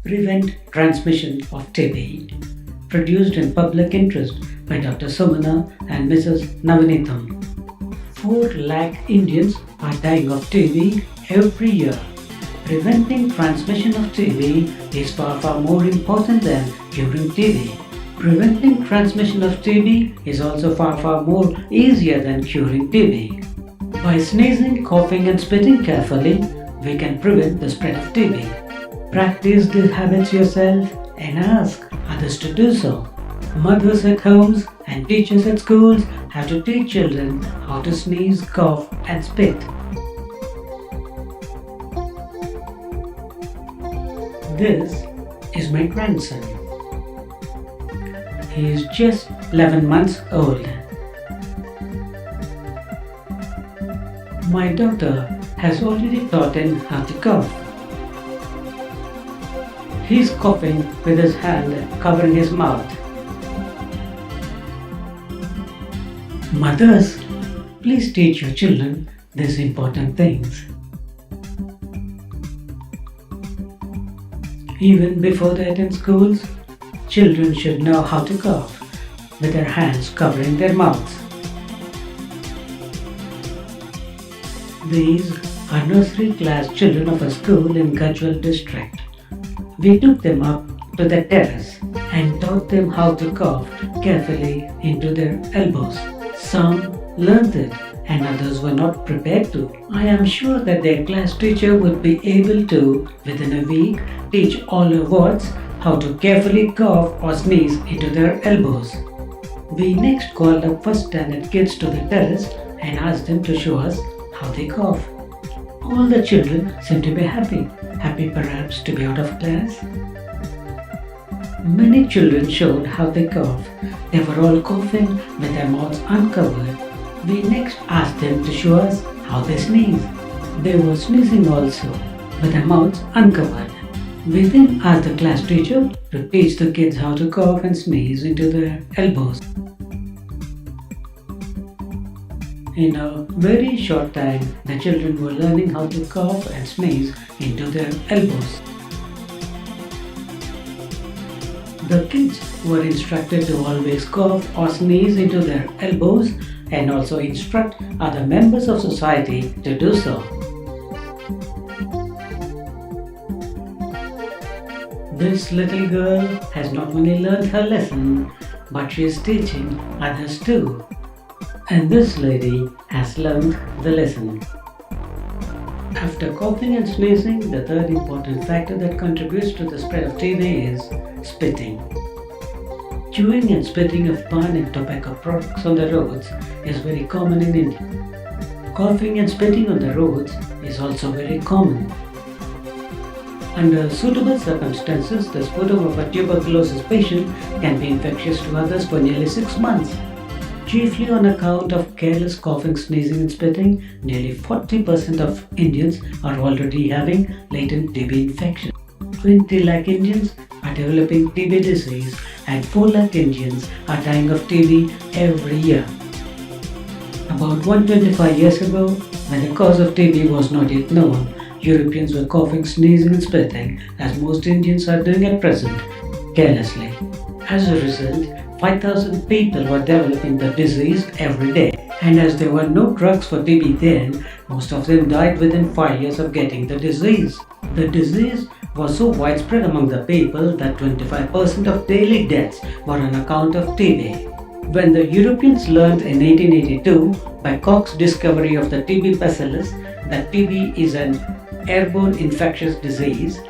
Prevent transmission of TB. Produced in public interest by Dr. Sumana and Mrs. Navanitham. 4 lakh Indians are dying of TB every year. Preventing transmission of TB is far more important than curing TB. Preventing transmission of TB is also far more easier than curing TB. By sneezing, coughing and spitting carefully, we can prevent the spread of TB. Practice these habits yourself and ask others to do so. Mothers at homes and teachers at schools have to teach children how to sneeze, cough and spit. This is my grandson. He is just 11 months old. My daughter has already taught him how to cough. He is coughing with his hand covering his mouth. Mothers, please teach your children these important things. Even before they attend schools, children should know how to cough with their hands covering their mouths. These are nursery class children of a school in Gajwal district. We took them up to the terrace and taught them how to cough carefully into their elbows. Some learned it and others were not prepared to. I am sure that their class teacher would be able to, within a week, teach all her wards how to carefully cough or sneeze into their elbows. We next called up first standard kids to the terrace and asked them to show us how they cough. All the children seemed to be happy perhaps to be out of class. Many children showed how they cough. They were all coughing with their mouths uncovered. We next asked them to show us how they sneeze. They were sneezing also, with their mouths uncovered. We then asked the class teacher to teach the kids how to cough and sneeze into their elbows. In a very short time, the children were learning how to cough and sneeze into their elbows. The kids were instructed to always cough or sneeze into their elbows and also instruct other members of society to do so. This little girl has not only learned her lesson, but she is teaching others too. And this lady has learned the lesson. After coughing and sneezing, the third important factor that contributes to the spread of TB is spitting. Chewing and spitting of pan and tobacco products on the roads is very common in India. Coughing and spitting on the roads is also very common. Under suitable circumstances, the sputum of a tuberculosis patient can be infectious to others for nearly 6 months. Chiefly on account of careless coughing, sneezing and spitting, nearly 40% of Indians are already having latent TB infection. 20 lakh Indians are developing TB disease and 4 lakh Indians are dying of TB every year. About 125 years ago, when the cause of TB was not yet known, Europeans were coughing, sneezing and spitting as most Indians are doing at present, carelessly. As a result, 5,000 people were developing the disease every day, and as there were no drugs for TB then, most of them died within 5 years of getting the disease. The disease was so widespread among the people that 25% of daily deaths were on account of TB. When the Europeans learned in 1882 by Koch's discovery of the TB bacillus that TB is an airborne infectious disease,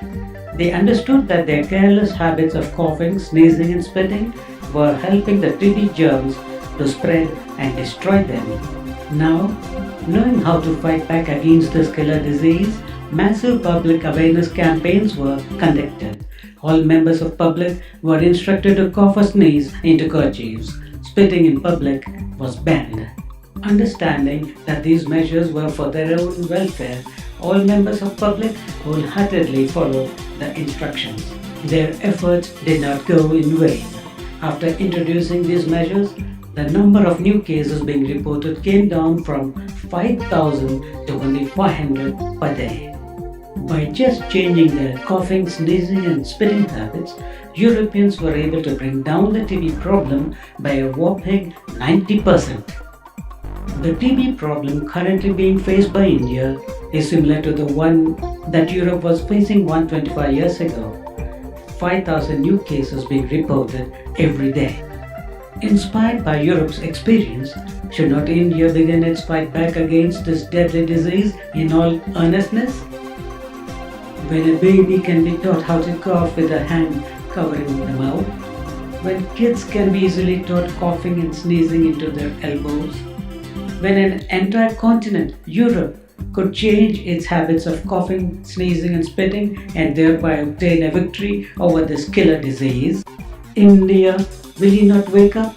they understood that their careless habits of coughing, sneezing and spitting were helping the TB germs to spread and destroy them. Now, knowing how to fight back against this killer disease, massive public awareness campaigns were conducted. All members of public were instructed to cough or sneeze into kerchiefs. Spitting in public was banned. Understanding that these measures were for their own welfare, all members of public wholeheartedly followed the instructions. Their efforts did not go in vain. After introducing these measures, the number of new cases being reported came down from 5,000 to only 500 per day. By just changing their coughing, sneezing, and spitting habits, Europeans were able to bring down the TB problem by a whopping 90%. The TB problem currently being faced by India is similar to the one that Europe was facing 125 years ago. 5,000 new cases being reported every day. Inspired by Europe's experience, should not India begin its fight back against this deadly disease in all earnestness? When a baby can be taught how to cough with a hand covering the mouth, when kids can be easily taught coughing and sneezing into their elbows, when an entire continent, Europe, could change its habits of coughing, sneezing, and spitting and thereby obtain a victory over this killer disease, India, will you not wake up?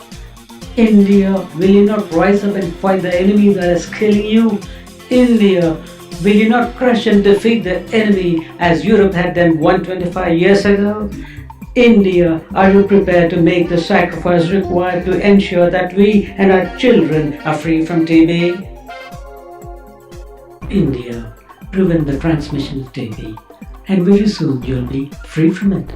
India, will you not rise up and fight the enemy that is killing you? India, will you not crush and defeat the enemy as Europe had done 125 years ago? India, are you prepared to make the sacrifice required to ensure that we and our children are free from TB? India, prevent the transmission of TB, and very soon you'll be free from it.